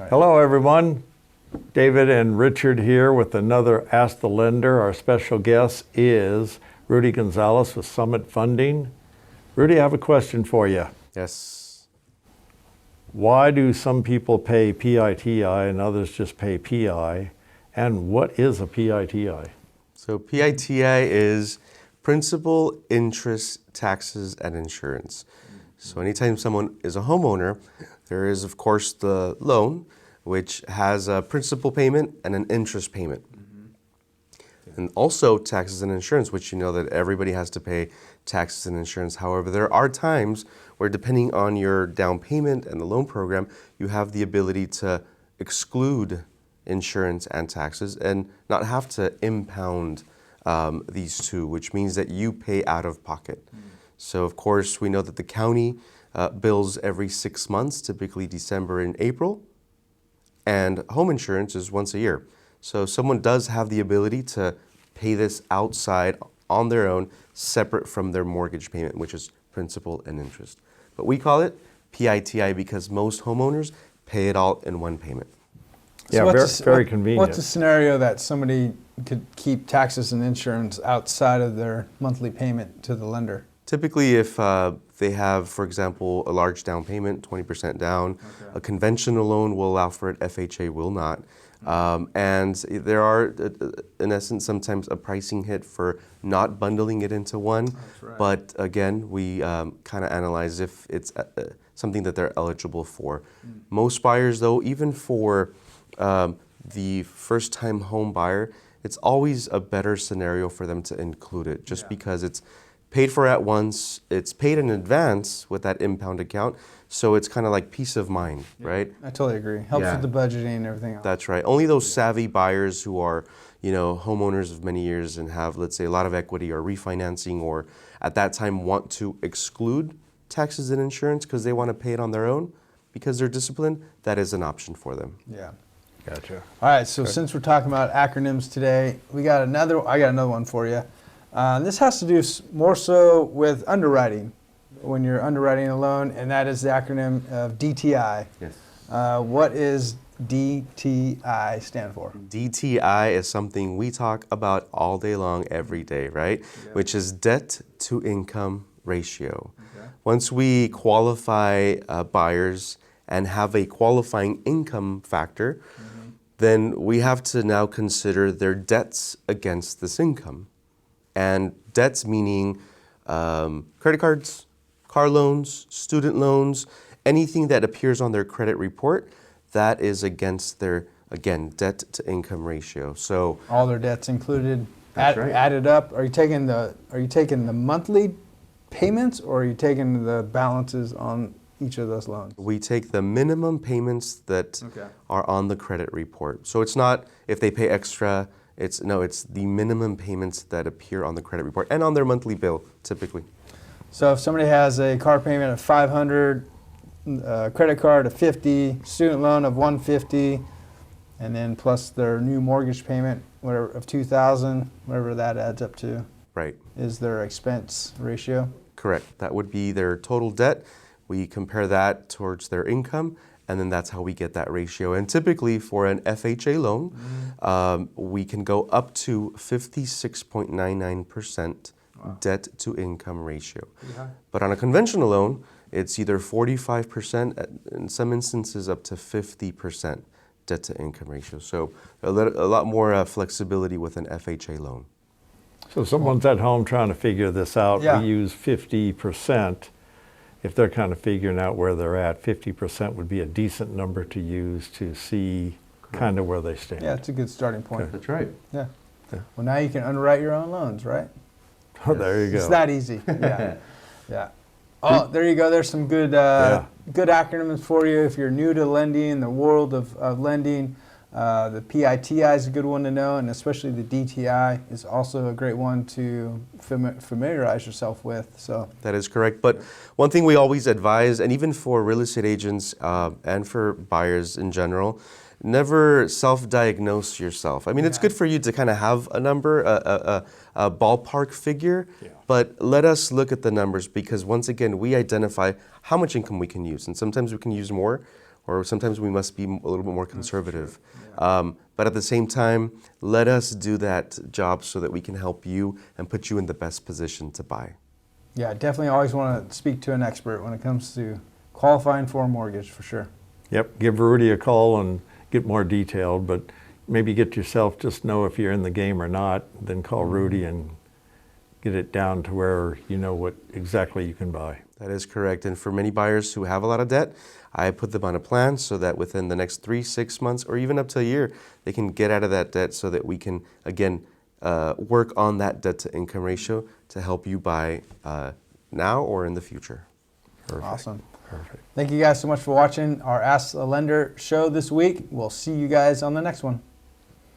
Right. Hello, everyone. David and Richard here with another Ask the Lender. Our special guest is Rudy Gonzalez with Summit Funding. Rudy, I have a question for you. Yes. Why do some people pay PITI and others just pay PI? And what is a PITI? So PITI is principal, interest, taxes, and insurance. So anytime someone is a homeowner, there is, of course, the loan, which has a principal payment and an interest payment. And also taxes and insurance, which you know that everybody has to pay taxes and insurance. However, there are times where, depending on your down payment and the loan program, you have the ability to exclude insurance and taxes and not have to impound these two, which means that you pay out of pocket. So, of course, we know that the county bills every 6 months, typically December and April, and home insurance is once a year. So someone does have the ability to pay this outside on their own, separate from their mortgage payment, which is principal and interest. But we call it PITI because most homeowners pay it all in one payment. Yeah, very convenient. What's a scenario that somebody could keep taxes and insurance outside of their monthly payment to the lender? Typically, if they have, for example, a large down payment, 20% down, a conventional loan will allow for it, FHA will not. And there are, in essence, sometimes a pricing hit for not bundling it into one. That's right. But again, we kind of analyze if it's something that they're eligible for. Most buyers, though, even for the first-time home buyer, it's always a better scenario for them to include it, just because it's paid for at once, it's paid in advance with that impound account, so it's kind of like peace of mind, right? I totally agree. Helps with the budgeting and everything else. That's right. Only those savvy buyers who are, homeowners of many years and have, let's say, a lot of equity or refinancing, or at that time want to exclude taxes and insurance because they want to pay it on their own because they're disciplined, that is an option for them. Yeah. Gotcha. All right, so since we're talking about acronyms today, I got another one for you. This has to do more so with underwriting, when you're underwriting a loan, and that is the acronym of DTI. Yes. What is DTI stand for? DTI is something we talk about all day long, every day, right? Yep. Which is debt to income ratio. Okay. Once we qualify buyers and have a qualifying income factor, then we have to now consider their debts against this income. And debts meaning credit cards, car loans, student loans, anything that appears on their credit report, that is against their, again, debt to income ratio. So all their debts included, That's right. added up. Are you taking the monthly payments, or are you taking the balances on each of those loans? we take the minimum payments that are on the credit report. So it's not if they pay extra. It's the minimum payments that appear on the credit report and on their monthly bill, typically. So if somebody has a car payment of $500, credit card of $50, student loan of $150, and then plus their new mortgage payment of $2,000, whatever that adds up to, Right. is their expense ratio. Correct. That would be their total debt. We compare that towards their income, and then that's how we get that ratio. And typically for an FHA loan, we can go up to 56.99% debt to income ratio. But on a conventional loan, it's either 45%, in some instances up to 50% debt to income ratio. So a lot more flexibility with an FHA loan. So someone's at home trying to figure this out. Yeah. We use 50%. If they're kind of figuring out where they're at, 50% would be a decent number to use to see kind of where they stand. Yeah, it's a good starting point. That's right. Yeah. Well, now you can underwrite your own loans, right? Oh, there you go. It's that easy. Yeah. Yeah. Oh, there you go. There's some good good acronyms for you if you're new to lending, the world of lending. The PITI is a good one to know, and especially the DTI is also a great one to familiarize yourself with. So that is correct. But one thing we always advise, and even for real estate agents and for buyers in general, never self-diagnose yourself. I mean, it's good for you to kind of have a number, a ballpark figure, but let us look at the numbers, because once again, we identify how much income we can use. And sometimes we can use more, or sometimes we must be a little bit more conservative. But at the same time, let us do that job so that we can help you and put you in the best position to buy. Yeah, definitely always want to speak to an expert when it comes to qualifying for a mortgage, for sure. Yep, give Rudy a call and get more detailed, but maybe get yourself, just know if you're in the game or not, then call Rudy and get it down to where you know what exactly you can buy. That is correct. And for many buyers who have a lot of debt, I put them on a plan so that within the next 3, 6 months, or even up to a year, they can get out of that debt so that we can, again, work on that debt to income ratio to help you buy now or in the future. Perfect. Awesome. Perfect. Thank you guys so much for watching our Ask a Lender show this week. We'll see you guys on the next one.